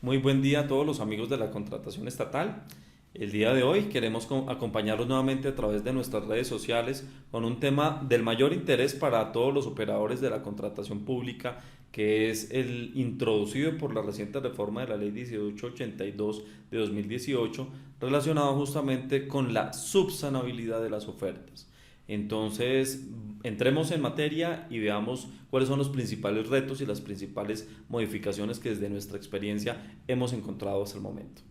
Muy buen día a todos los amigos de la contratación estatal. El día de hoy queremos acompañarlos nuevamente a través de nuestras redes sociales con un tema del mayor interés para todos los operadores de la contratación pública, que es el introducido por la reciente reforma de la Ley 1882 de 2018, relacionado justamente con la subsanabilidad de las ofertas. Entonces, entremos en materia y veamos cuáles son los principales retos y las principales modificaciones que desde nuestra experiencia hemos encontrado hasta el momento.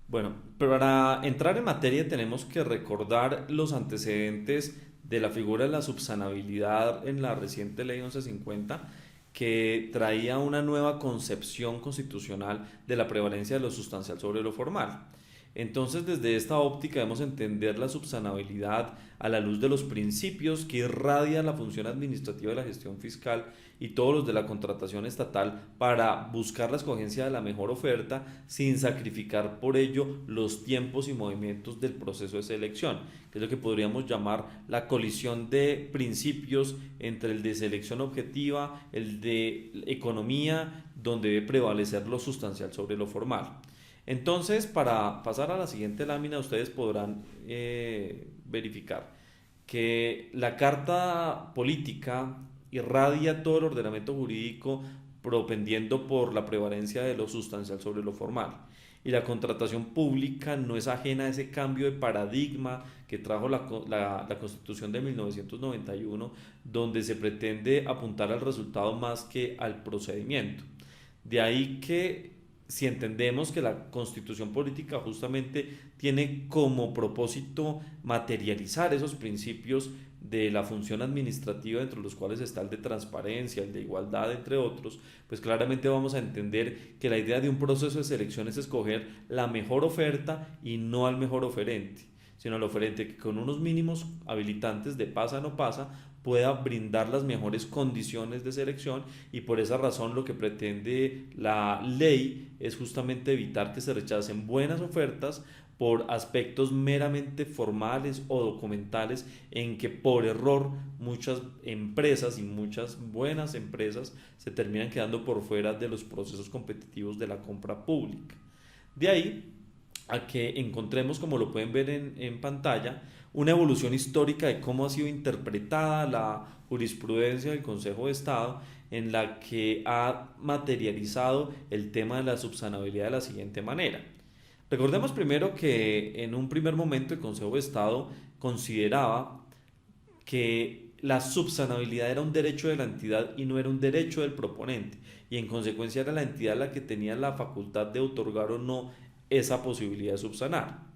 Bueno, pero para entrar en materia tenemos que recordar los antecedentes de la figura de la subsanabilidad en la reciente Ley 1150, que traía una nueva concepción constitucional de la prevalencia de lo sustancial sobre lo formal. Entonces, desde esta óptica debemos entender la subsanabilidad a la luz de los principios que irradia la función administrativa de la gestión fiscal y todos los de la contratación estatal para buscar la escogencia de la mejor oferta sin sacrificar por ello los tiempos y movimientos del proceso de selección, que es lo que podríamos llamar la colisión de principios entre el de selección objetiva, el de economía, donde debe prevalecer lo sustancial sobre lo formal. Entonces, para pasar a la siguiente lámina, ustedes podrán verificar que la Carta Política irradia todo el ordenamiento jurídico propendiendo por la prevalencia de lo sustancial sobre lo formal. Y la contratación pública no es ajena a ese cambio de paradigma que trajo la Constitución de 1991, donde se pretende apuntar al resultado más que al procedimiento. De ahí que si entendemos que la constitución política justamente tiene como propósito materializar esos principios de la función administrativa, entre los cuales está el de transparencia, el de igualdad, entre otros, pues claramente vamos a entender que la idea de un proceso de selección es escoger la mejor oferta y no al mejor oferente, sino al oferente que con unos mínimos habilitantes de pasa no pasa pueda brindar las mejores condiciones de selección, y por esa razón lo que pretende la ley es justamente evitar que se rechacen buenas ofertas por aspectos meramente formales o documentales, en que por error muchas empresas y muchas buenas empresas se terminan quedando por fuera de los procesos competitivos de la compra pública. De ahí a que encontremos, como lo pueden ver en pantalla, una evolución histórica de cómo ha sido interpretada la jurisprudencia del Consejo de Estado, en la que ha materializado el tema de la subsanabilidad de la siguiente manera. Recordemos primero que en un primer momento el Consejo de Estado consideraba que la subsanabilidad era un derecho de la entidad y no era un derecho del proponente, y en consecuencia era la entidad la que tenía la facultad de otorgar o no esa posibilidad de subsanar.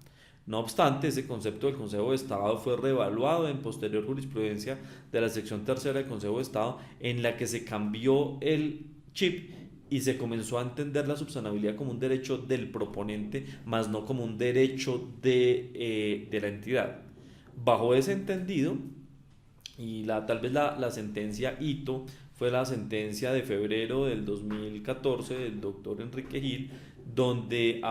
No obstante, ese concepto del Consejo de Estado fue reevaluado en posterior jurisprudencia de la sección tercera del Consejo de Estado, en la que se cambió el chip y se comenzó a entender la subsanabilidad como un derecho del proponente, más no como un derecho de la entidad. Bajo ese entendido, y tal vez la sentencia hito fue la sentencia de febrero del 2014 del doctor Enrique Gil, donde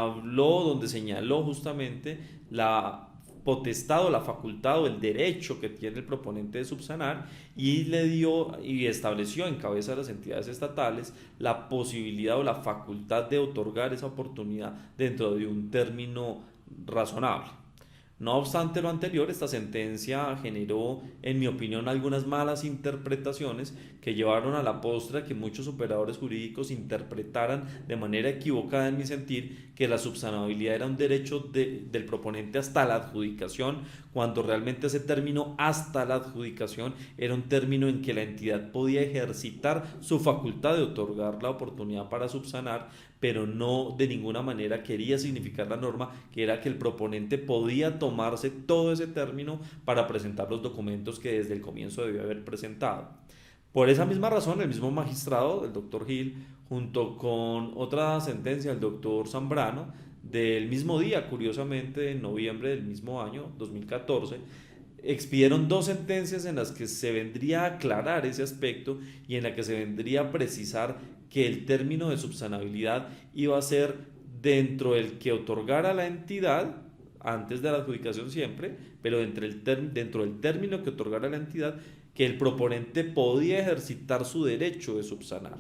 señaló justamente la potestad o la facultad o el derecho que tiene el proponente de subsanar, y le dio y estableció en cabeza de las entidades estatales la posibilidad o la facultad de otorgar esa oportunidad dentro de un término razonable. No obstante lo anterior, esta sentencia generó, en mi opinión, algunas malas interpretaciones que llevaron a la postre a que muchos operadores jurídicos interpretaran de manera equivocada, en mi sentir, que la subsanabilidad era un derecho del proponente hasta la adjudicación, cuando realmente ese término hasta la adjudicación era un término en que la entidad podía ejercitar su facultad de otorgar la oportunidad para subsanar, pero no de ninguna manera quería significar la norma, que era que el proponente podía tomarse todo ese término para presentar los documentos que desde el comienzo debió haber presentado. Por esa misma razón, el mismo magistrado, el doctor Gil, junto con otra sentencia del doctor Zambrano, del mismo día, curiosamente, en noviembre del mismo año, 2014, expidieron dos sentencias en las que se vendría a aclarar ese aspecto y en la que se vendría a precisar que el término de subsanabilidad iba a ser dentro del que otorgara la entidad, antes de la adjudicación siempre, pero dentro del término que otorgara la entidad, que el proponente podía ejercitar su derecho de subsanar.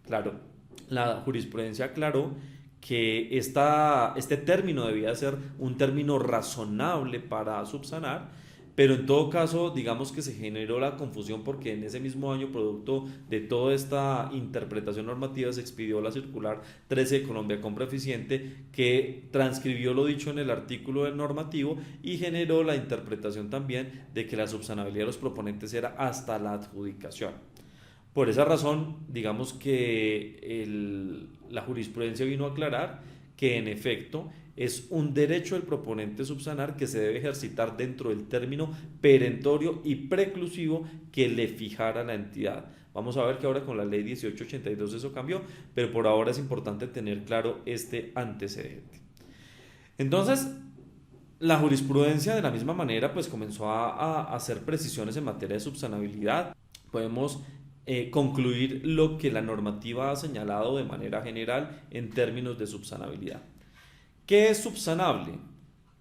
Claro, la jurisprudencia aclaró que este término debía ser un término razonable para subsanar, pero en todo caso, digamos que se generó la confusión porque en ese mismo año, producto de toda esta interpretación normativa, se expidió la circular 13 de Colombia Compra Eficiente, que transcribió lo dicho en el artículo del normativo y generó la interpretación también de que la subsanabilidad de los proponentes era hasta la adjudicación. Por esa razón, digamos que la jurisprudencia vino a aclarar que en efecto es un derecho del proponente subsanar que se debe ejercitar dentro del término perentorio y preclusivo que le fijara la entidad. Vamos a ver que ahora con la ley 1882 eso cambió, pero por ahora es importante tener claro este antecedente. Entonces, la jurisprudencia de la misma manera pues comenzó a hacer precisiones en materia de subsanabilidad. Podemos concluir lo que la normativa ha señalado de manera general en términos de subsanabilidad. ¿Qué es subsanable?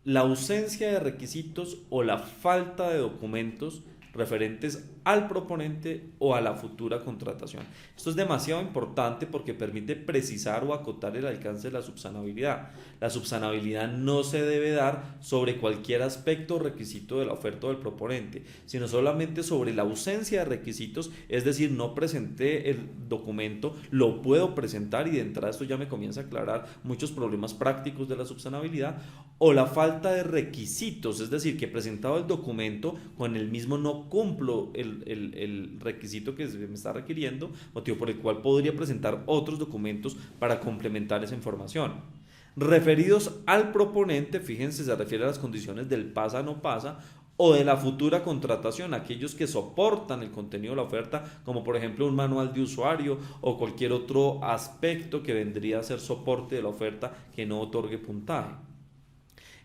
La ausencia de requisitos o la falta de documentos referentes al proponente o a la futura contratación. Esto es demasiado importante porque permite precisar o acotar el alcance de la subsanabilidad. La subsanabilidad no se debe dar sobre cualquier aspecto o requisito de la oferta del proponente, sino solamente sobre la ausencia de requisitos, es decir, no presenté el documento, lo puedo presentar y de entrada esto ya me comienza a aclarar muchos problemas prácticos de la subsanabilidad, o la falta de requisitos, es decir, que he presentado el documento, con el mismo no cumplo el requisito que se me está requiriendo, motivo por el cual podría presentar otros documentos para complementar esa información. Referidos al proponente, fíjense, se refiere a las condiciones del pasa no pasa o de la futura contratación, aquellos que soportan el contenido de la oferta, como por ejemplo un manual de usuario o cualquier otro aspecto que vendría a ser soporte de la oferta que no otorgue puntaje.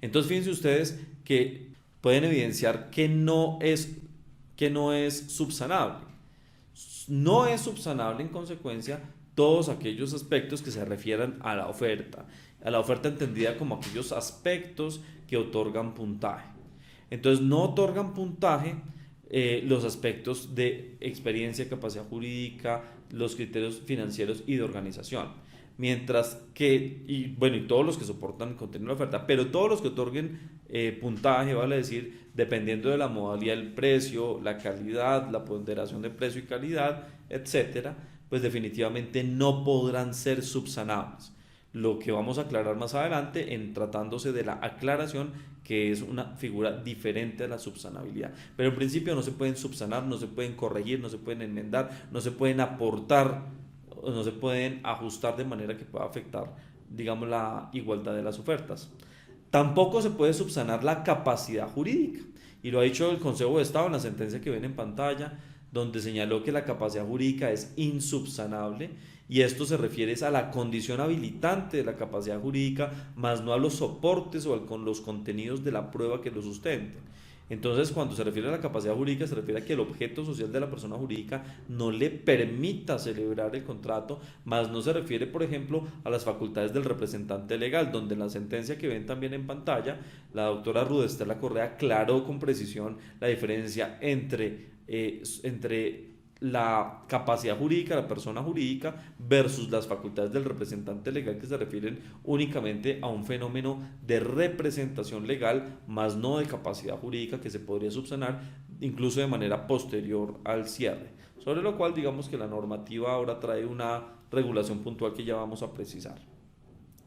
Entonces fíjense ustedes que pueden evidenciar que no es subsanable. No es subsanable en consecuencia todos aquellos aspectos que se refieran a la oferta entendida como aquellos aspectos que otorgan puntaje. Entonces no otorgan puntaje los aspectos de experiencia, capacidad jurídica, los criterios financieros y de organización. Mientras que, y todos los que soportan el contenido de la oferta, pero todos los que otorguen puntaje, vale decir, dependiendo de la modalidad del precio, la calidad, la ponderación de precio y calidad, etcétera, pues definitivamente no podrán ser subsanables. Lo que vamos a aclarar más adelante en tratándose de la aclaración, que es una figura diferente a la subsanabilidad. Pero en principio no se pueden subsanar, no se pueden corregir, no se pueden enmendar, no se pueden aportar, no se pueden ajustar de manera que pueda afectar, digamos, la igualdad de las ofertas. Tampoco se puede subsanar la capacidad jurídica, y lo ha dicho el Consejo de Estado en la sentencia que ven en pantalla, donde señaló que la capacidad jurídica es insubsanable, y esto se refiere a la condición habilitante de la capacidad jurídica, más no a los soportes o con los contenidos de la prueba que lo sustenten. Entonces, cuando se refiere a la capacidad jurídica, se refiere a que el objeto social de la persona jurídica no le permita celebrar el contrato, más no se refiere, por ejemplo, a las facultades del representante legal, donde en la sentencia que ven también en pantalla, la doctora Rudestela Correa aclaró con precisión la diferencia entre la capacidad jurídica de la persona jurídica versus las facultades del representante legal, que se refieren únicamente a un fenómeno de representación legal, más no de capacidad jurídica, que se podría subsanar incluso de manera posterior al cierre, sobre lo cual digamos que la normativa ahora trae una regulación puntual que ya vamos a precisar.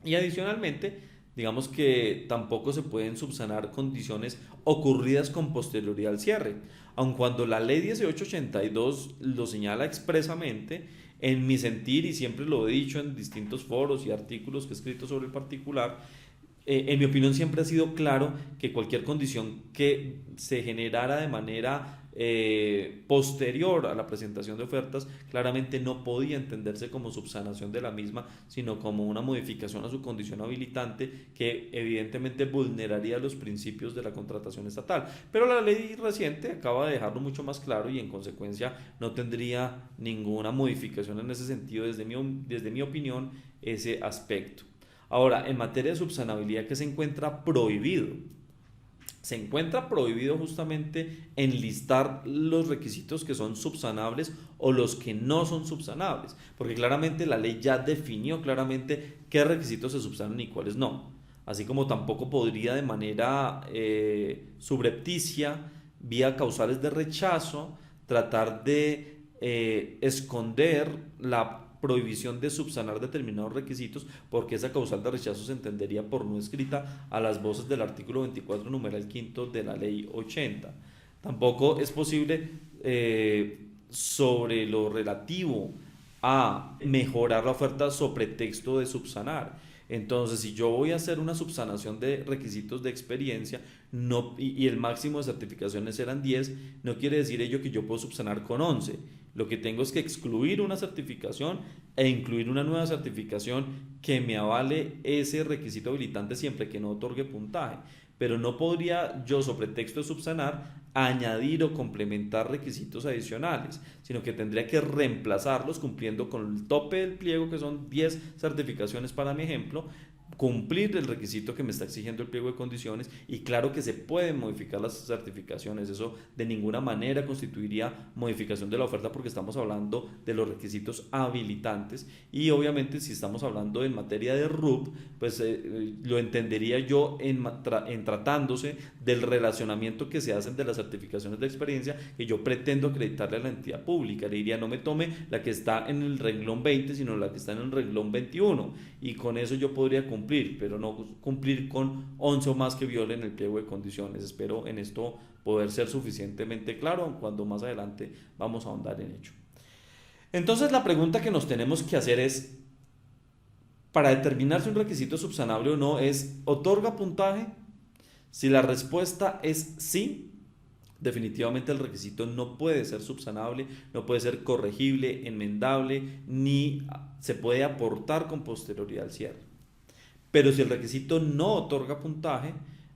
Y adicionalmente, digamos que tampoco se pueden subsanar condiciones ocurridas con posterioridad al cierre, aun cuando la ley 1882 lo señala expresamente. En mi sentir, y siempre lo he dicho en distintos foros y artículos que he escrito sobre el particular, en mi opinión siempre ha sido claro que cualquier condición que se generara de manera posterior a la presentación de ofertas claramente no podía entenderse como subsanación de la misma, sino como una modificación a su condición habilitante que evidentemente vulneraría los principios de la contratación estatal. Pero la ley reciente acaba de dejarlo mucho más claro y en consecuencia no tendría ninguna modificación en ese sentido desde mi opinión ese aspecto. Ahora, en materia de subsanabilidad, ¿qué se encuentra prohibido? se encuentra prohibido justamente enlistar los requisitos que son subsanables o los que no son subsanables, porque claramente la ley ya definió claramente qué requisitos se subsanan y cuáles no, así como tampoco podría de manera subrepticia, vía causales de rechazo, tratar de esconder la prohibición de subsanar determinados requisitos, porque esa causal de rechazo se entendería por no escrita a las voces del artículo 24 numeral quinto de la ley 80. Tampoco es posible sobre lo relativo a mejorar la oferta sobre pretexto de subsanar. Entonces, si yo voy a hacer una subsanación de requisitos de experiencia no, y el máximo de certificaciones eran 10, no quiere decir ello que yo puedo subsanar con 11. Lo que tengo es que excluir una certificación e incluir una nueva certificación que me avale ese requisito habilitante siempre que no otorgue puntaje. Pero no podría yo, sobre texto de subsanar, añadir o complementar requisitos adicionales, sino que tendría que reemplazarlos cumpliendo con el tope del pliego, que son 10 certificaciones para mi ejemplo, cumplir el requisito que me está exigiendo el pliego de condiciones. Y claro que se pueden modificar las certificaciones, eso de ninguna manera constituiría modificación de la oferta, porque estamos hablando de los requisitos habilitantes. Y obviamente si estamos hablando en materia de RUP, pues lo entendería yo en tratándose del relacionamiento que se hacen de las certificaciones de experiencia que yo pretendo acreditarle a la entidad pública. Le diría, no me tome la que está en el renglón 20, sino la que está en el renglón 21, y con eso yo podría cumplir, pero no cumplir con 11 o más que violen el pliego de condiciones. Espero en esto poder ser suficientemente claro cuando más adelante vamos a ahondar en ello. Entonces la pregunta que nos tenemos que hacer es, para determinar si un requisito es subsanable o no, es ¿otorga puntaje? Si la respuesta es sí, definitivamente el requisito no puede ser subsanable, no puede ser corregible, enmendable, ni se puede aportar con posterioridad al cierre. Pero si el requisito no otorga puntaje,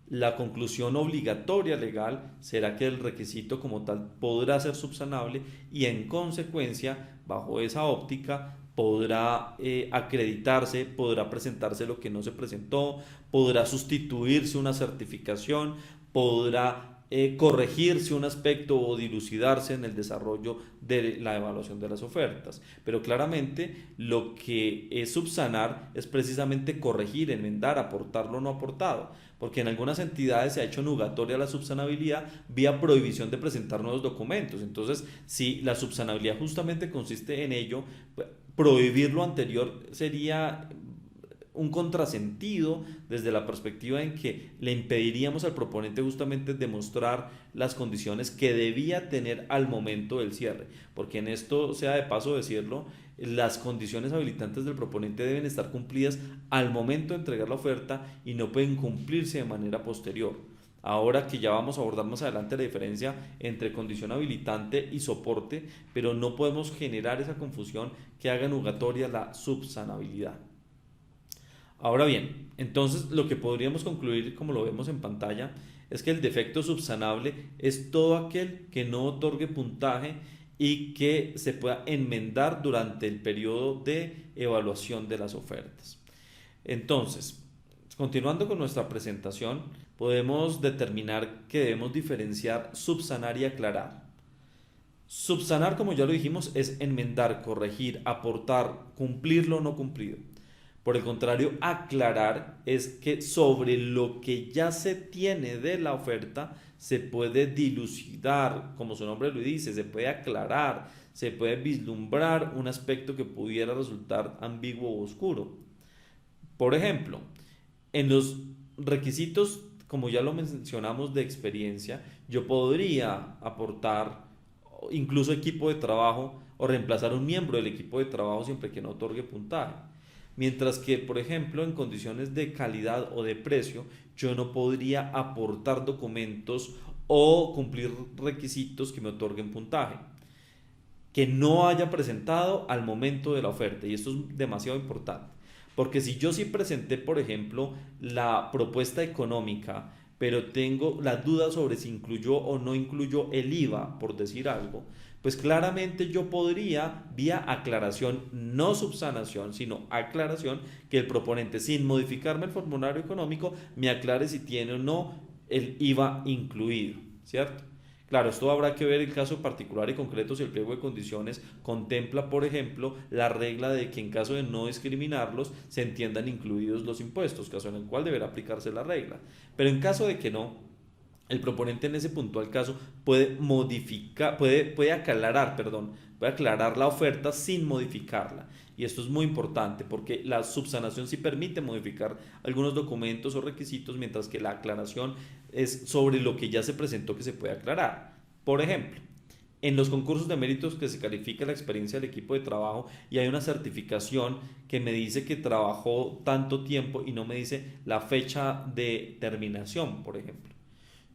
la conclusión obligatoria legal será que el requisito como tal podrá ser subsanable, y en consecuencia, bajo esa óptica, podrá acreditarse, podrá presentarse lo que no se presentó, podrá sustituirse una certificación, podrá corregirse un aspecto o dilucidarse en el desarrollo de la evaluación de las ofertas. Pero claramente lo que es subsanar es precisamente corregir, enmendar, aportar lo no aportado, porque en algunas entidades se ha hecho nugatoria la subsanabilidad vía prohibición de presentar nuevos documentos. Entonces, si la subsanabilidad justamente consiste en ello, prohibir lo anterior sería un contrasentido desde la perspectiva en que le impediríamos al proponente justamente demostrar las condiciones que debía tener al momento del cierre, porque en esto, sea de paso decirlo, las condiciones habilitantes del proponente deben estar cumplidas al momento de entregar la oferta y no pueden cumplirse de manera posterior. Ahora que ya vamos a abordar más adelante la diferencia entre condición habilitante y soporte, pero no podemos generar esa confusión que haga nugatoria la subsanabilidad. Ahora bien, entonces lo que podríamos concluir, como lo vemos en pantalla, es que el defecto subsanable es todo aquel que no otorgue puntaje y que se pueda enmendar durante el periodo de evaluación de las ofertas. Entonces, continuando con nuestra presentación, podemos determinar que debemos diferenciar subsanar y aclarar. Subsanar, como ya lo dijimos, es enmendar, corregir, aportar, cumplir lo no cumplido. Por el contrario, aclarar es que sobre lo que ya se tiene de la oferta se puede dilucidar, como su nombre lo dice, se puede aclarar, se puede vislumbrar un aspecto que pudiera resultar ambiguo o oscuro. Por ejemplo, en los requisitos, como ya lo mencionamos, de experiencia, yo podría aportar incluso equipo de trabajo o reemplazar un miembro del equipo de trabajo siempre que no otorgue puntaje. Mientras que, por ejemplo, en condiciones de calidad o de precio, yo no podría aportar documentos o cumplir requisitos que me otorguen puntaje que no haya presentado al momento de la oferta. Y esto es demasiado importante, porque si yo sí presenté, por ejemplo, la propuesta económica, pero tengo la duda sobre si incluyó o no incluyó el IVA, por decir algo, pues claramente yo podría, vía aclaración, no subsanación, sino aclaración, que el proponente, sin modificarme el formulario económico, me aclare si tiene o no el IVA incluido, ¿cierto? Claro, esto habrá que ver el caso particular y concreto si el pliego de condiciones contempla, por ejemplo, la regla de que en caso de no discriminarlos se entiendan incluidos los impuestos, caso en el cual deberá aplicarse la regla. Pero en caso de que no, el proponente en ese puntual caso puede modificar, puede aclarar la oferta sin modificarla. Y esto es muy importante porque la subsanación sí permite modificar algunos documentos o requisitos, mientras que la aclaración es sobre lo que ya se presentó que se puede aclarar. Por ejemplo, en los concursos de méritos que se califica la experiencia del equipo de trabajo y hay una certificación que me dice que trabajó tanto tiempo y no me dice la fecha de terminación, por ejemplo.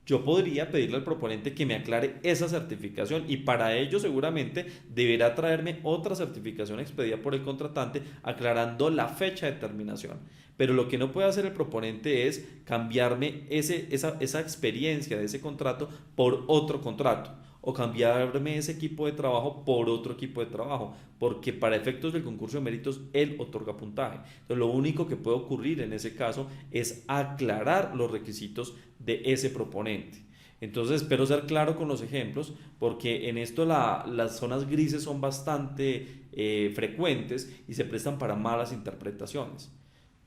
Yo podría pedirle al proponente que me aclare esa certificación y para ello seguramente deberá traerme otra certificación expedida por el contratante aclarando la fecha de terminación. Pero lo que no puede hacer el proponente es cambiarme esa experiencia de ese contrato por otro contrato o cambiarme ese equipo de trabajo por otro equipo de trabajo, porque para efectos del concurso de méritos él otorga puntaje. Entonces lo único que puede ocurrir en ese caso es aclarar los requisitos de ese proponente. Entonces espero ser claro con los ejemplos, porque en esto las zonas grises son bastante frecuentes y se prestan para malas interpretaciones.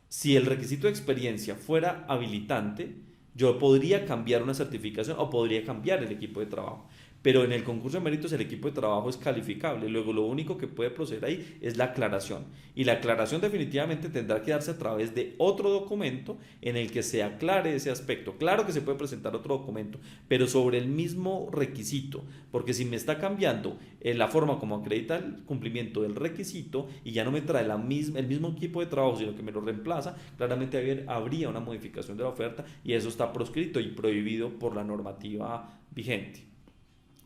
Si el requisito de experiencia fuera habilitante, yo podría cambiar una certificación o podría cambiar el equipo de trabajo. Pero en el concurso de méritos el equipo de trabajo es calificable. Luego lo único que puede proceder ahí es la aclaración. Y la aclaración definitivamente tendrá que darse a través de otro documento en el que se aclare ese aspecto. Claro que se puede presentar otro documento, pero sobre el mismo requisito. Porque si me está cambiando la forma como acredita el cumplimiento del requisito y ya no me trae el mismo equipo de trabajo, sino que me lo reemplaza, claramente habría una modificación de la oferta y eso está proscrito y prohibido por la normativa vigente.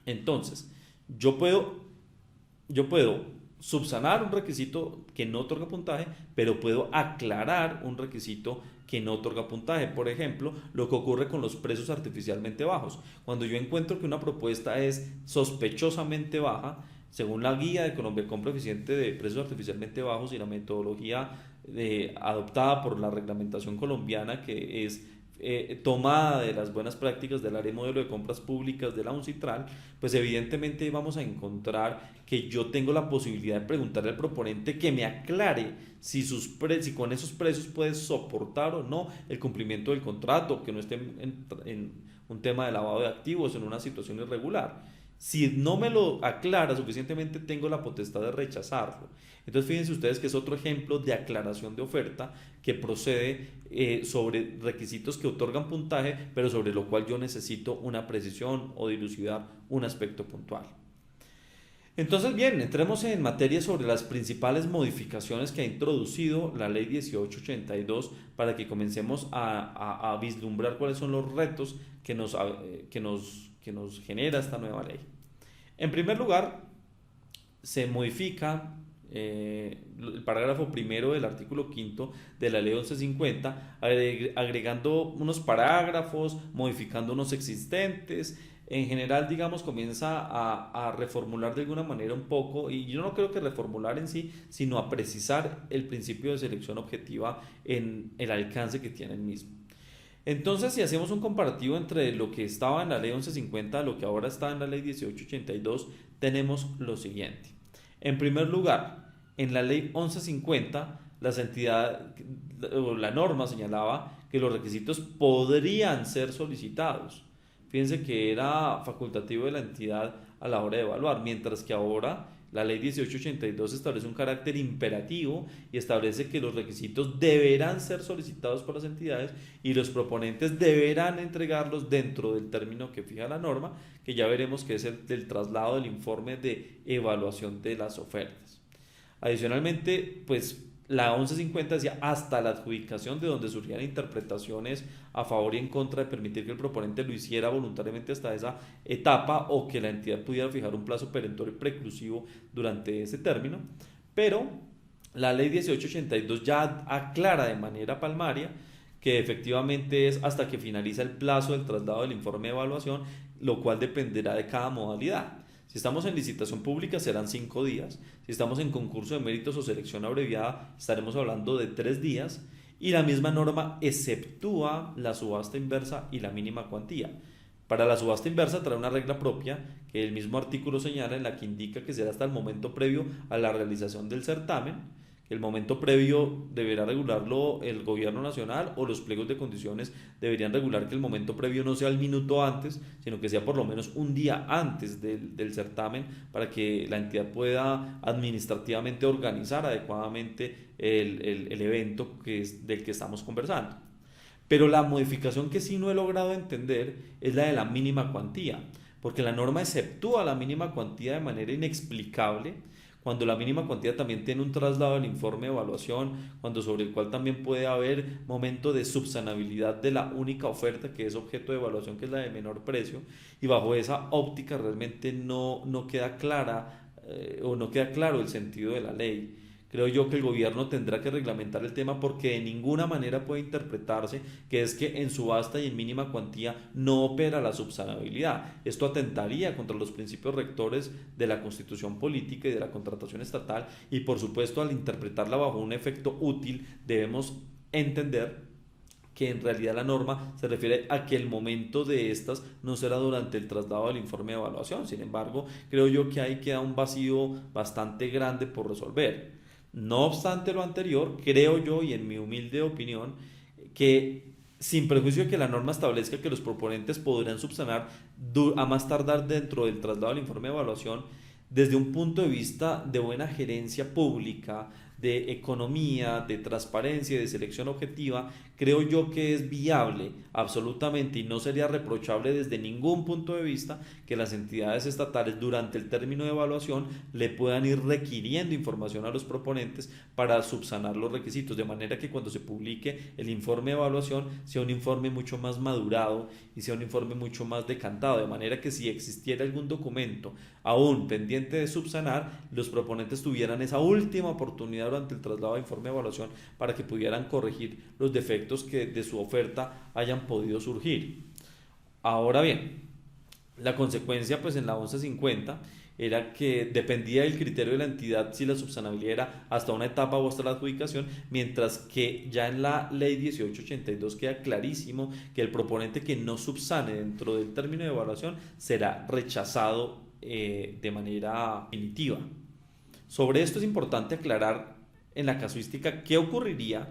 Entonces, yo puedo subsanar un requisito que no otorga puntaje, pero puedo aclarar un requisito que no otorga puntaje. Por ejemplo, lo que ocurre con los precios artificialmente bajos. Cuando yo encuentro que una propuesta es sospechosamente baja, según la guía de Colombia con Eficiente de precios artificialmente bajos y la metodología adoptada por la reglamentación colombiana, que es tomada de las buenas prácticas del área de modelo de compras públicas de la UNCITRAL, pues evidentemente vamos a encontrar que yo tengo la posibilidad de preguntarle al proponente que me aclare si con esos precios puede soportar o no el cumplimiento del contrato, que no esté en un tema de lavado de activos, en una situación irregular. Si no me lo aclara suficientemente, tengo la potestad de rechazarlo. Entonces, fíjense ustedes que es otro ejemplo de aclaración de oferta que procede sobre requisitos que otorgan puntaje, pero sobre lo cual yo necesito una precisión o dilucidar un aspecto puntual. Entonces, bien, entremos en materia sobre las principales modificaciones que ha introducido la Ley 1882 para que comencemos a vislumbrar cuáles son los retos que nos genera esta nueva ley. En primer lugar, se modifica el parágrafo primero del artículo quinto de la ley 1150, agregando unos parágrafos, modificando unos existentes. En general, digamos, comienza a reformular de alguna manera un poco, y yo no creo que reformular en sí, sino a precisar el principio de selección objetiva en el alcance que tiene el mismo. Entonces, si hacemos un comparativo entre lo que estaba en la ley 1150 y lo que ahora está en la ley 1882, tenemos lo siguiente. En primer lugar, en la ley 1150, la norma señalaba que los requisitos podrían ser solicitados. Fíjense que era facultativo de la entidad a la hora de evaluar, mientras que ahora la ley 1882 establece un carácter imperativo y establece que los requisitos deberán ser solicitados por las entidades y los proponentes deberán entregarlos dentro del término que fija la norma, que ya veremos que es el del traslado del informe de evaluación de las ofertas. Adicionalmente, pues la 1150 decía hasta la adjudicación, de donde surgían interpretaciones a favor y en contra de permitir que el proponente lo hiciera voluntariamente hasta esa etapa o que la entidad pudiera fijar un plazo perentorio y preclusivo durante ese término. Pero la ley 1882 ya aclara de manera palmaria que efectivamente es hasta que finaliza el plazo del traslado del informe de evaluación, lo cual dependerá de cada modalidad. Si estamos en licitación pública serán 5 días, si estamos en concurso de méritos o selección abreviada estaremos hablando de 3 días y la misma norma exceptúa la subasta inversa y la mínima cuantía. Para la subasta inversa trae una regla propia que el mismo artículo señala, en la que indica que será hasta el momento previo a la realización del certamen. El momento previo deberá regularlo el gobierno nacional, o los pliegos de condiciones deberían regular que el momento previo no sea el minuto antes, sino que sea por lo menos un día antes del certamen, para que la entidad pueda administrativamente organizar adecuadamente el evento del que estamos conversando. Pero la modificación que sí no he logrado entender es la de la mínima cuantía, porque la norma exceptúa la mínima cuantía de manera inexplicable, cuando la mínima cuantía también tiene un traslado del informe de evaluación, cuando sobre el cual también puede haber momento de subsanabilidad de la única oferta que es objeto de evaluación, que es la de menor precio, y bajo esa óptica realmente no queda clara, o no queda claro el sentido de la ley. Creo yo que el gobierno tendrá que reglamentar el tema, porque de ninguna manera puede interpretarse que es que en subasta y en mínima cuantía no opera la subsanabilidad. Esto atentaría contra los principios rectores de la Constitución política y de la contratación estatal, y por supuesto, al interpretarla bajo un efecto útil debemos entender que en realidad la norma se refiere a que el momento de estas no será durante el traslado del informe de evaluación. Sin embargo, creo yo que ahí queda un vacío bastante grande por resolver. No obstante lo anterior, creo yo, y en mi humilde opinión, que sin perjuicio de que la norma establezca que los proponentes podrán subsanar a más tardar dentro del traslado del informe de evaluación, desde un punto de vista de buena gerencia pública, de economía, de transparencia y de selección objetiva, creo yo que es viable absolutamente, y no sería reprochable desde ningún punto de vista, que las entidades estatales durante el término de evaluación le puedan ir requiriendo información a los proponentes para subsanar los requisitos, de manera que cuando se publique el informe de evaluación sea un informe mucho más madurado y sea un informe mucho más decantado, de manera que si existiera algún documento aún pendiente de subsanar, los proponentes tuvieran esa última oportunidad durante el traslado de informe de evaluación para que pudieran corregir los defectos que de su oferta hayan podido surgir. Ahora bien, la consecuencia pues en la 1150 era que dependía del criterio de la entidad si la subsanabilidad era hasta una etapa o hasta la adjudicación, mientras que ya en la ley 1882 queda clarísimo que el proponente que no subsane dentro del término de evaluación será rechazado de manera definitiva. Sobre esto es importante aclarar en la casuística qué ocurriría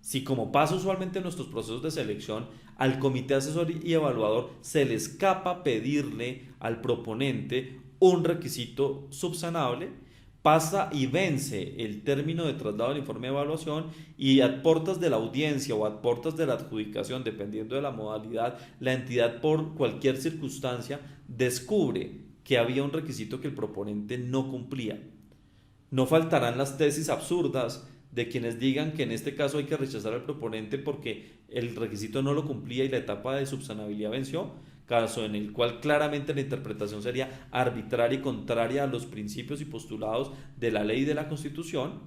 si, como pasa usualmente en nuestros procesos de selección, al comité asesor y evaluador se le escapa pedirle al proponente un requisito subsanable, pasa y vence el término de traslado del informe de evaluación, y a portas de la audiencia o a portas de la adjudicación, dependiendo de la modalidad, la entidad por cualquier circunstancia descubre que había un requisito que el proponente no cumplía. No faltarán las tesis absurdas de quienes digan que en este caso hay que rechazar al proponente porque el requisito no lo cumplía y la etapa de subsanabilidad venció, caso en el cual claramente la interpretación sería arbitraria y contraria a los principios y postulados de la ley y de la Constitución.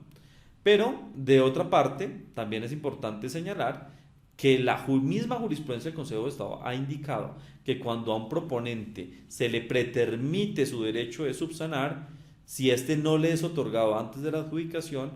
Pero, de otra parte, también es importante señalar que la misma jurisprudencia del Consejo de Estado ha indicado que cuando a un proponente se le pretermite su derecho de subsanar, si este no le es otorgado antes de la adjudicación,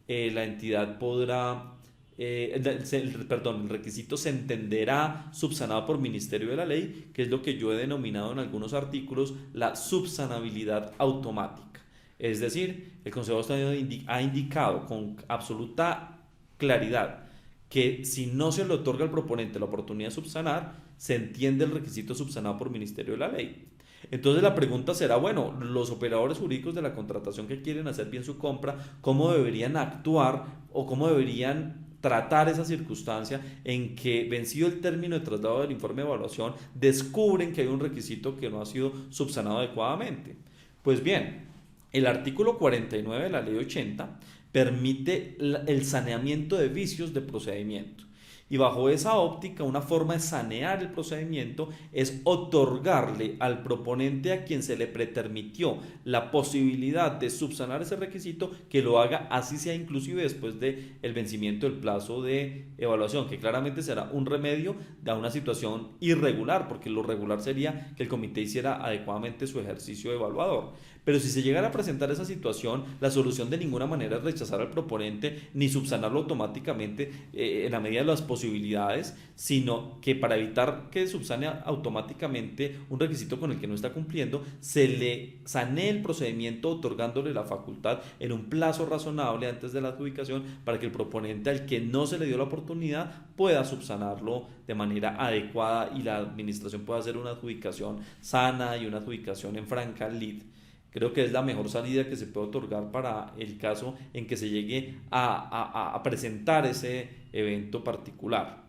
la entidad podrá, el requisito se entenderá subsanado por Ministerio de la Ley, que es lo que yo he denominado en algunos artículos la subsanabilidad automática. Es decir, el Consejo de Estado ha indicado con absoluta claridad que si no se le otorga al proponente la oportunidad de subsanar, se entiende el requisito subsanado por Ministerio de la Ley. Entonces la pregunta será, bueno, los operadores jurídicos de la contratación que quieren hacer bien su compra, ¿cómo deberían actuar o cómo deberían tratar esa circunstancia en que, vencido el término de traslado del informe de evaluación, descubren que hay un requisito que no ha sido subsanado adecuadamente? Pues bien, el artículo 49 de la ley 80 permite el saneamiento de vicios de procedimiento. Y bajo esa óptica, una forma de sanear el procedimiento es otorgarle al proponente a quien se le pretermitió la posibilidad de subsanar ese requisito, que lo haga, así sea inclusive después del vencimiento del plazo de evaluación, que claramente será un remedio de una situación irregular, porque lo regular sería que el comité hiciera adecuadamente su ejercicio evaluador. Pero si se llegara a presentar esa situación, la solución de ninguna manera es rechazar al proponente ni subsanarlo automáticamente en la medida de las posibilidades, sino que para evitar que subsane automáticamente un requisito con el que no está cumpliendo, se le sanee el procedimiento otorgándole la facultad en un plazo razonable antes de la adjudicación para que el proponente al que no se le dio la oportunidad pueda subsanarlo de manera adecuada y la administración pueda hacer una adjudicación sana y una adjudicación en franca lid. Creo que es la mejor salida que se puede otorgar para el caso en que se llegue a presentar ese evento particular.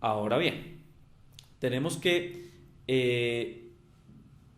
Ahora bien, tenemos que,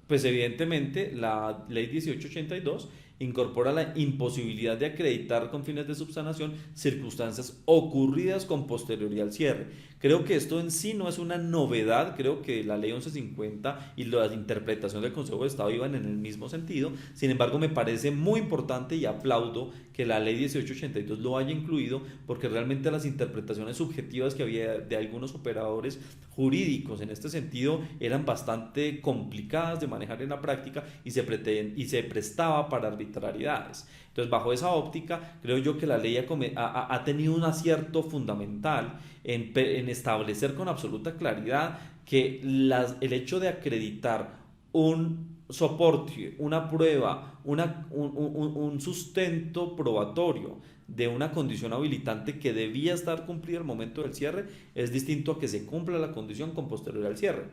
pues evidentemente, la ley 1882 incorpora la imposibilidad de acreditar con fines de subsanación circunstancias ocurridas con posterioridad al cierre. Creo que esto en sí no es una novedad, creo que la ley 1150 y la interpretación del Consejo de Estado iban en el mismo sentido. Sin embargo, me parece muy importante y aplaudo que la ley 1882 lo haya incluido, porque realmente las interpretaciones subjetivas que había de algunos operadores jurídicos en este sentido eran bastante complicadas de manejar en la práctica y se prestaba para arbitrariedades. Entonces, bajo esa óptica, creo yo que la ley ha tenido un acierto fundamental en establecer con absoluta claridad que el hecho de acreditar un soporte, una prueba, un sustento probatorio de una condición habilitante que debía estar cumplida al momento del cierre es distinto a que se cumpla la condición con posterioridad al cierre.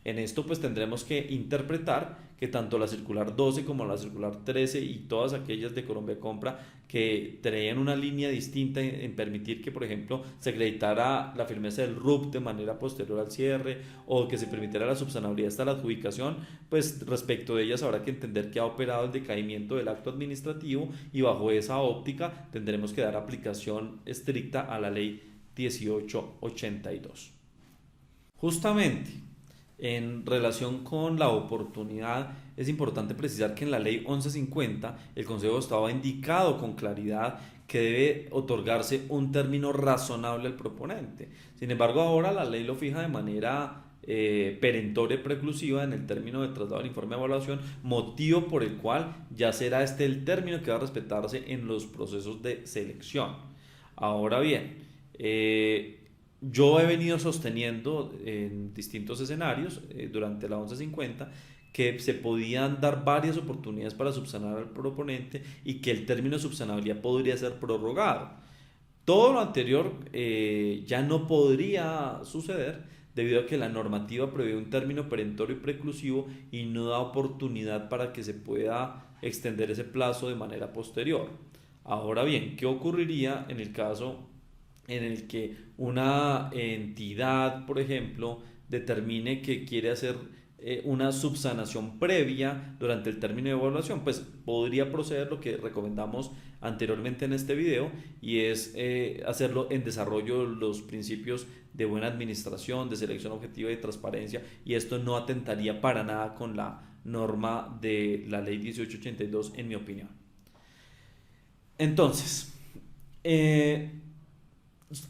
En esto pues tendremos que interpretar que tanto la circular 12 como la circular 13 y todas aquellas de Colombia Compra que traían una línea distinta en permitir que, por ejemplo, se acreditara la firmeza del RUP de manera posterior al cierre o que se permitiera la subsanabilidad hasta la adjudicación, pues respecto de ellas habrá que entender que ha operado el decaimiento del acto administrativo y bajo esa óptica tendremos que dar aplicación estricta a la ley 1882. Justamente en relación con la oportunidad, es importante precisar que en la ley 1150 el Consejo de Estado ha indicado con claridad que debe otorgarse un término razonable al proponente. Sin embargo, ahora la ley lo fija de manera perentoria y preclusiva en el término de traslado del informe de evaluación, motivo por el cual ya será este el término que va a respetarse en los procesos de selección. Ahora bien, yo he venido sosteniendo en distintos escenarios durante la 1150 que se podían dar varias oportunidades para subsanar al proponente y que el término de subsanabilidad podría ser prorrogado. Todo lo anterior ya no podría suceder debido a que la normativa prevé un término perentorio y preclusivo y no da oportunidad para que se pueda extender ese plazo de manera posterior. Ahora bien, ¿qué ocurriría en el caso en el que una entidad, por ejemplo, determine que quiere hacer una subsanación previa durante el término de evaluación? Pues podría proceder lo que recomendamos anteriormente en este video y es hacerlo en desarrollo de los principios de buena administración, de selección objetiva y de transparencia, y esto no atentaría para nada con la norma de la ley 1882 en mi opinión. Entonces,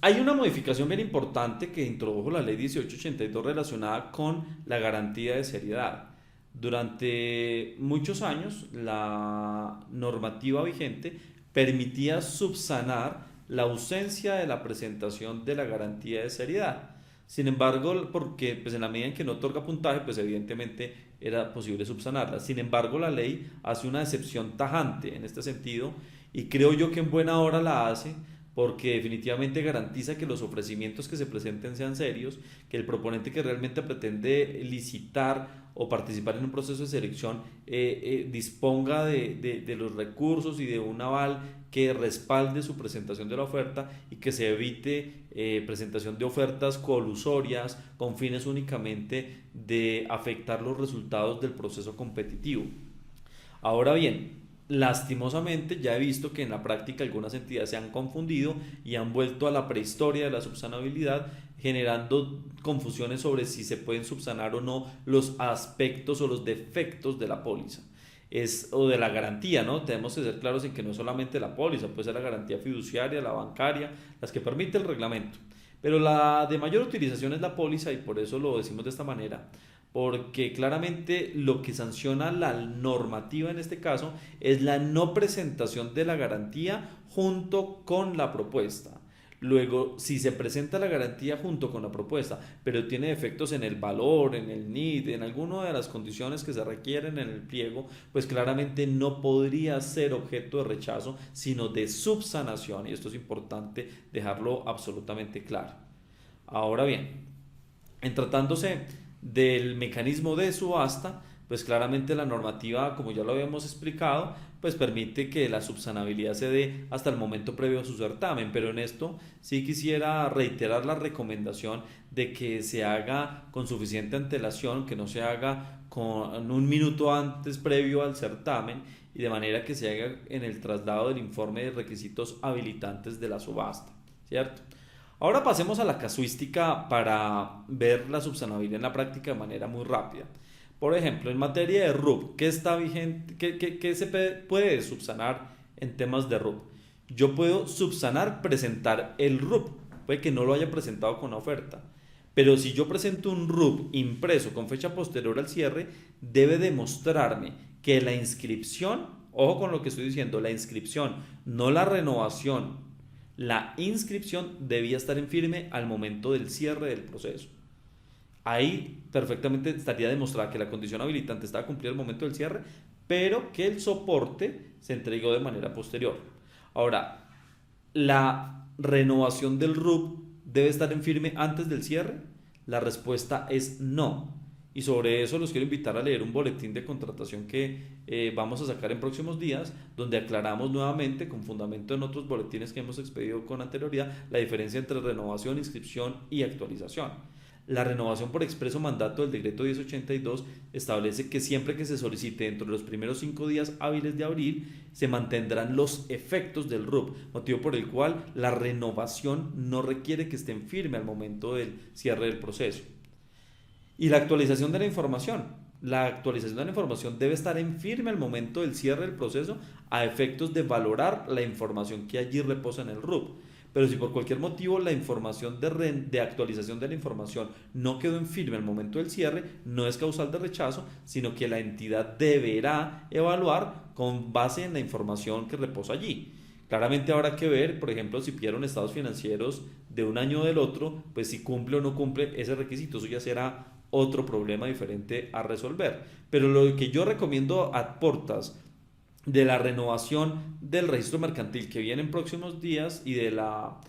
hay una modificación bien importante que introdujo la ley 1882 relacionada con la garantía de seriedad. Durante muchos años la normativa vigente permitía subsanar la ausencia de la presentación de la garantía de seriedad. Sin embargo, porque pues en la medida en que no otorga puntaje, pues evidentemente era posible subsanarla. Sin embargo, la ley hace una excepción tajante en este sentido y creo yo que en buena hora la hace, porque definitivamente garantiza que los ofrecimientos que se presenten sean serios, que el proponente que realmente pretende licitar o participar en un proceso de selección disponga de los recursos y de un aval que respalde su presentación de la oferta y que se evite presentación de ofertas colusorias con fines únicamente de afectar los resultados del proceso competitivo. Ahora bien, lastimosamente ya he visto que en la práctica algunas entidades se han confundido y han vuelto a la prehistoria de la subsanabilidad, generando confusiones sobre si se pueden subsanar o no los aspectos o los defectos de la póliza o de la garantía, ¿no? Tenemos que ser claros en que no es solamente la póliza, puede ser la garantía fiduciaria, la bancaria, las que permite el reglamento. Pero la de mayor utilización es la póliza y por eso lo decimos de esta manera, porque claramente lo que sanciona la normativa en este caso es la no presentación de la garantía junto con la propuesta. Luego, si se presenta la garantía junto con la propuesta, pero tiene defectos en el valor, en el NID, en alguna de las condiciones que se requieren en el pliego, pues claramente no podría ser objeto de rechazo, sino de subsanación. Y esto es importante dejarlo absolutamente claro. Ahora bien, en tratándose del mecanismo de subasta, pues claramente la normativa, como ya lo habíamos explicado, pues permite que la subsanabilidad se dé hasta el momento previo a su certamen, pero en esto sí quisiera reiterar la recomendación de que se haga con suficiente antelación, que no se haga con un minuto antes previo al certamen y de manera que se haga en el traslado del informe de requisitos habilitantes de la subasta, ¿cierto? Ahora pasemos a la casuística para ver la subsanabilidad en la práctica de manera muy rápida. Por ejemplo, en materia de RUP, ¿qué está vigente? ¿Qué se puede subsanar en temas de RUP? Yo puedo subsanar, presentar el RUP, puede que no lo haya presentado con la oferta, pero si yo presento un RUP impreso con fecha posterior al cierre, debe demostrarme que la inscripción, ojo con lo que estoy diciendo, la inscripción, no la renovación, la inscripción debía estar en firme al momento del cierre del proceso. Ahí perfectamente estaría demostrada que la condición habilitante estaba cumplida al momento del cierre, pero que el soporte se entregó de manera posterior. Ahora, ¿la renovación del RUP debe estar en firme antes del cierre? La respuesta es no. Y sobre eso los quiero invitar a leer un boletín de contratación que vamos a sacar en próximos días, donde aclaramos nuevamente, con fundamento en otros boletines que hemos expedido con anterioridad, la diferencia entre renovación, inscripción y actualización. La renovación por expreso mandato del decreto 1082 establece que siempre que se solicite dentro de los primeros 5 días hábiles de abril, se mantendrán los efectos del RUP, motivo por el cual la renovación no requiere que esté en firme al momento del cierre del proceso. Y la actualización de la información. La actualización de la información debe estar en firme al momento del cierre del proceso a efectos de valorar la información que allí reposa en el RUP. Pero si por cualquier motivo la información de actualización de la información no quedó en firme al momento del cierre, no es causal de rechazo, sino que la entidad deberá evaluar con base en la información que reposa allí. Claramente habrá que ver, por ejemplo, si pidieron estados financieros de un año o del otro, pues si cumple o no cumple ese requisito, eso ya será otro problema diferente a resolver. Pero lo que yo recomiendo a portas de la renovación del registro mercantil que viene en próximos días y de la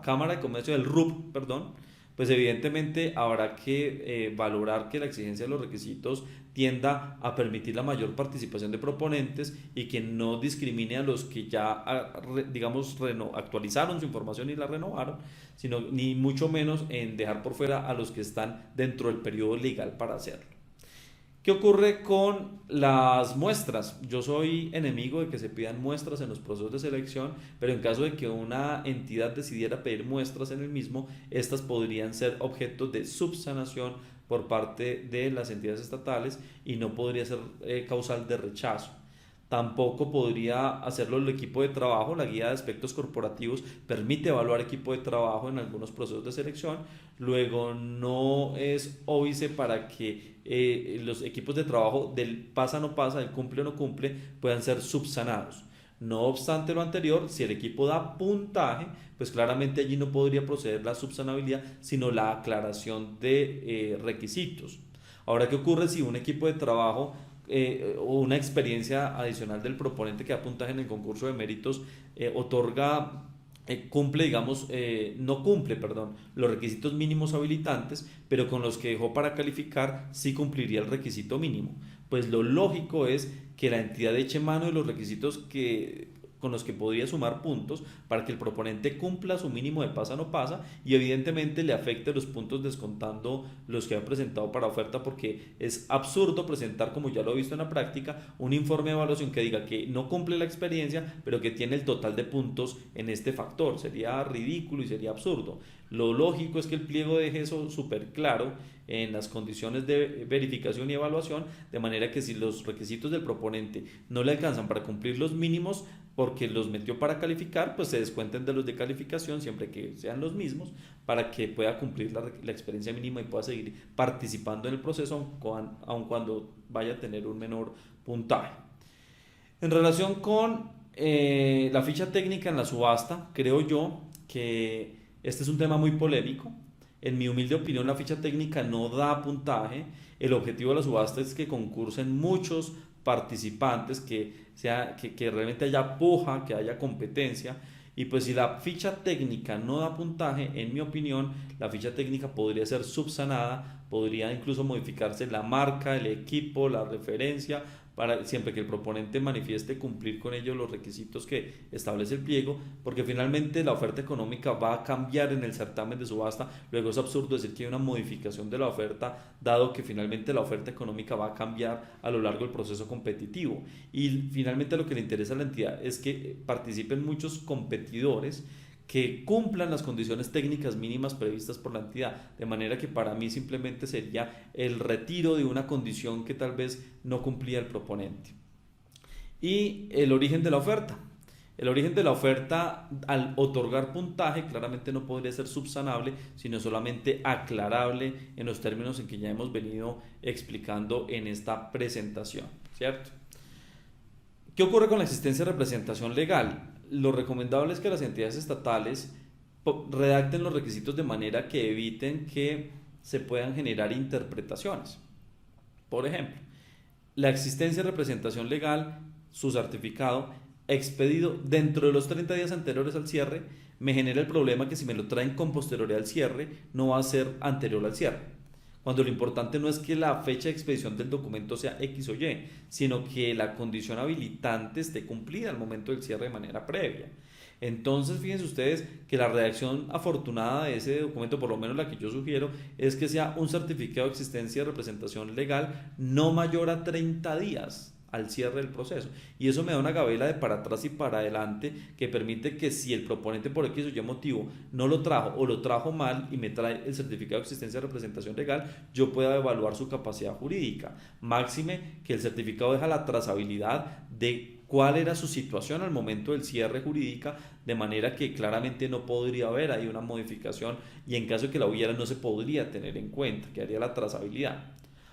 Cámara de Comercio, del RUP, perdón, pues evidentemente habrá que valorar que la exigencia de los requisitos tienda a permitir la mayor participación de proponentes y que no discrimine a los que ya, digamos, actualizaron su información y la renovaron, sino ni mucho menos en dejar por fuera a los que están dentro del periodo legal para hacerlo. ¿Qué ocurre con las muestras? Yo soy enemigo de que se pidan muestras en los procesos de selección, pero en caso de que una entidad decidiera pedir muestras en el mismo, estas podrían ser objeto de subsanación por parte de las entidades estatales y no podría ser causal de rechazo. Tampoco podría hacerlo el equipo de trabajo. La guía de aspectos corporativos permite evaluar equipo de trabajo en algunos procesos de selección. Luego no es óbice para que los equipos de trabajo del pasa o no pasa, del cumple o no cumple, puedan ser subsanados. No obstante lo anterior, si el equipo da puntaje, pues claramente allí no podría proceder la subsanabilidad, sino la aclaración de requisitos. Ahora, ¿qué ocurre si un equipo de trabajo o una experiencia adicional del proponente que da puntaje en el concurso de méritos otorga, cumple, digamos, no cumple, perdón, los requisitos mínimos habilitantes, pero con los que dejó para calificar sí cumpliría el requisito mínimo? Pues lo lógico es que la entidad eche mano de los requisitos con los que podría sumar puntos para que el proponente cumpla su mínimo de pasa o no pasa y evidentemente le afecte los puntos descontando los que ha presentado para oferta, porque es absurdo presentar, como ya lo he visto en la práctica, un informe de evaluación que diga que no cumple la experiencia pero que tiene el total de puntos en este factor. Sería ridículo y sería absurdo. Lo lógico es que el pliego deje eso súper claro en las condiciones de verificación y evaluación, de manera que si los requisitos del proponente no le alcanzan para cumplir los mínimos porque los metió para calificar, pues se descuenten de los de calificación siempre que sean los mismos para que pueda cumplir la experiencia mínima y pueda seguir participando en el proceso aun cuando vaya a tener un menor puntaje. En relación con la ficha técnica en la subasta, creo yo que este es un tema muy polémico. En mi humilde opinión, la ficha técnica no da puntaje. El objetivo de la subasta es que concursen muchos participantes, que realmente haya puja, que haya competencia. Y pues si la ficha técnica no da puntaje, en mi opinión, la ficha técnica podría ser subsanada, podría incluso modificarse la marca, el equipo, la referencia, para siempre que el proponente manifieste cumplir con ellos los requisitos que establece el pliego, porque finalmente la oferta económica va a cambiar en el certamen de subasta. Luego es absurdo decir que hay una modificación de la oferta, dado que finalmente la oferta económica va a cambiar a lo largo del proceso competitivo. Y finalmente lo que le interesa a la entidad es que participen muchos competidores que cumplan las condiciones técnicas mínimas previstas por la entidad, de manera que para mí simplemente sería el retiro de una condición que tal vez no cumplía el proponente. Y el origen de la oferta. El origen de la oferta, al otorgar puntaje, claramente no podría ser subsanable, sino solamente aclarable en los términos en que ya hemos venido explicando en esta presentación, ¿cierto? ¿Qué ocurre con la existencia de representación legal? Lo recomendable es que las entidades estatales redacten los requisitos de manera que eviten que se puedan generar interpretaciones. Por ejemplo, la existencia de representación legal, su certificado, expedido dentro de los 30 días anteriores al cierre, me genera el problema que si me lo traen con posterioridad al cierre, no va a ser anterior al cierre. Cuando lo importante no es que la fecha de expedición del documento sea X o Y, sino que la condición habilitante esté cumplida al momento del cierre de manera previa. Entonces, fíjense ustedes que la redacción afortunada de ese documento, por lo menos la que yo sugiero, es que sea un certificado de existencia de representación legal no mayor a 30 días al cierre del proceso. Y eso me da una gabela de para atrás y para adelante que permite que si el proponente por X o Y motivo no lo trajo o lo trajo mal y me trae el certificado de existencia de representación legal, yo pueda evaluar su capacidad jurídica. Máxime que el certificado deja la trazabilidad de cuál era su situación al momento del cierre jurídica, de manera que claramente no podría haber ahí una modificación y en caso de que la hubiera no se podría tener en cuenta, que haría la trazabilidad.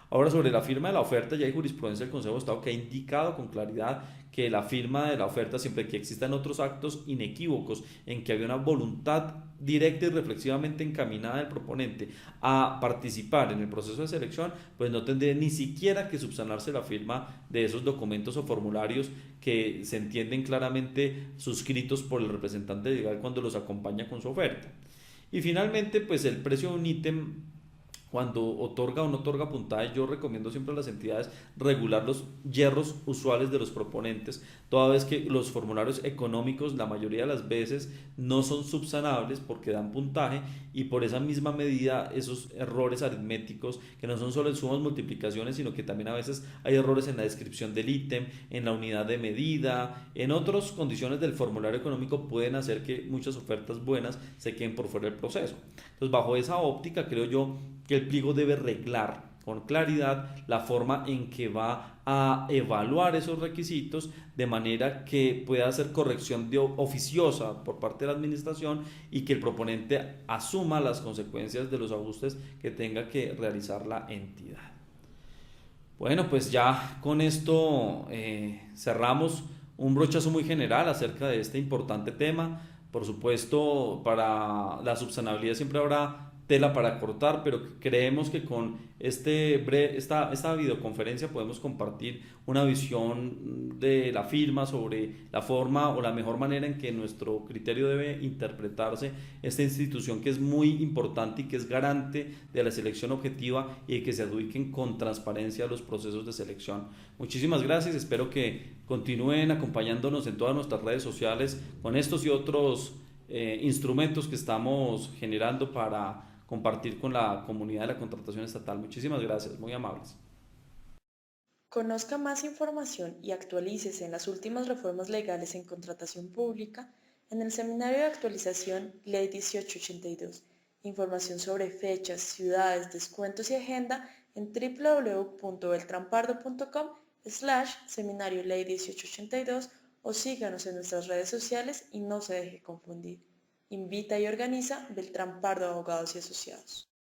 Ahora, sobre la firma de la oferta, ya hay jurisprudencia del Consejo de Estado que ha indicado con claridad que la firma de la oferta, siempre que existan otros actos inequívocos en que había una voluntad directa y reflexivamente encaminada del proponente a participar en el proceso de selección, pues no tendría ni siquiera que subsanarse la firma de esos documentos o formularios que se entienden claramente suscritos por el representante legal cuando los acompaña con su oferta. Y finalmente, pues el precio de un ítem cuando otorga o no otorga puntaje, yo recomiendo siempre a las entidades regular los hierros usuales de los proponentes, toda vez que los formularios económicos la mayoría de las veces no son subsanables porque dan puntaje y por esa misma medida esos errores aritméticos que no son solo en sumas multiplicaciones, sino que también a veces hay errores en la descripción del ítem, en la unidad de medida, en otras condiciones del formulario económico pueden hacer que muchas ofertas buenas se queden por fuera del proceso. Entonces, bajo esa óptica, creo yo que el pliego debe reglar con claridad la forma en que va a evaluar esos requisitos de manera que pueda hacer corrección oficiosa por parte de la administración y que el proponente asuma las consecuencias de los ajustes que tenga que realizar la entidad. Bueno, pues ya con esto cerramos un brochazo muy general acerca de este importante tema. Por supuesto, para la subsanabilidad siempre habrá tela para cortar, pero creemos que con esta videoconferencia podemos compartir una visión de la firma sobre la forma o la mejor manera en que nuestro criterio debe interpretarse esta institución que es muy importante y que es garante de la selección objetiva y de que se adjudiquen con transparencia los procesos de selección. Muchísimas gracias, espero que continúen acompañándonos en todas nuestras redes sociales con estos y otros instrumentos que estamos generando para compartir con la comunidad de la contratación estatal. Muchísimas gracias, muy amables. Conozca más información y actualícese en las últimas reformas legales en contratación pública en el Seminario de Actualización Ley 1882 Información sobre fechas, ciudades, descuentos y agenda en www.beltrampardo.com/seminario ley 1882 o síganos en nuestras redes sociales y no se deje confundir. Invita y organiza Beltrán Pardo Abogados y Asociados.